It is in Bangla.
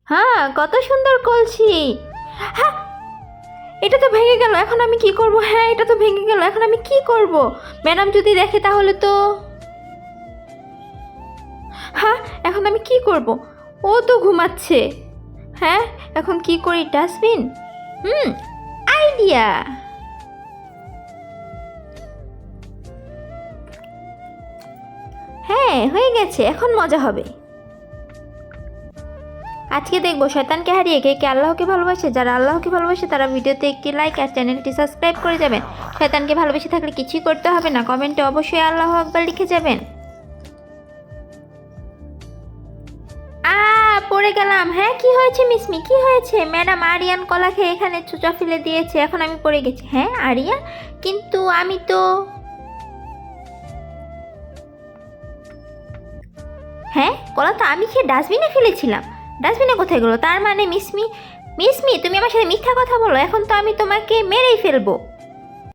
হ্যাঁ, কত সুন্দর কলসি। হ্যাঁ, এটা তো ভেঙে গেল, এখন আমি কি করব? হ্যাঁ, এটা তো ভেঙে গেল, এখন আমি কি করব? ম্যাডাম যদি দেখে তাহলে তো। হ্যাঁ, এখন আমি কি করব? ও তো ঘুমাচ্ছে। হ্যাঁ, এখন কি করি? ডাস্টবিন। হুম, আইডিয়া। হ্যাঁ, হয়ে গেছে, এখন মজা হবে। আজকে দেখবো শয়তানকে হারিয়ে কে কে আল্লাহকে ভালোবাসে। যারা আল্লাহকে ভালোবাসে তারা ভিডিওতে একটি লাইক আর চ্যানেলটি সাবস্ক্রাইব করে যাবেন। শয়তানকে ভালোবেসে থাকলে কিছুই করতে হবে না, কমেন্টে অবশ্যই আল্লাহ আকবার লিখে যাবেন। পড়ে গেলাম। হ্যাঁ, কি হয়েছে মিসমি, কি হয়েছে? ম্যাডাম, আরিয়ান কলা খেয়ে এখানে চুচা ফেলে দিয়েছে, এখন আমি পড়ে গেছি। হ্যাঁ, আরিয়ান? কিন্তু আমি তো। হ্যাঁ, কলা তো আমি খেয়ে ডাস্টবিনে ফেলেছিলাম। ডাস্টবিনে কোথায় গেলো? তার মানে মিসমি, মিসমি তুমি আমার সাথে মিথ্যা কথা বলো, এখন তো আমি তোমাকে মেরেই ফেলবো।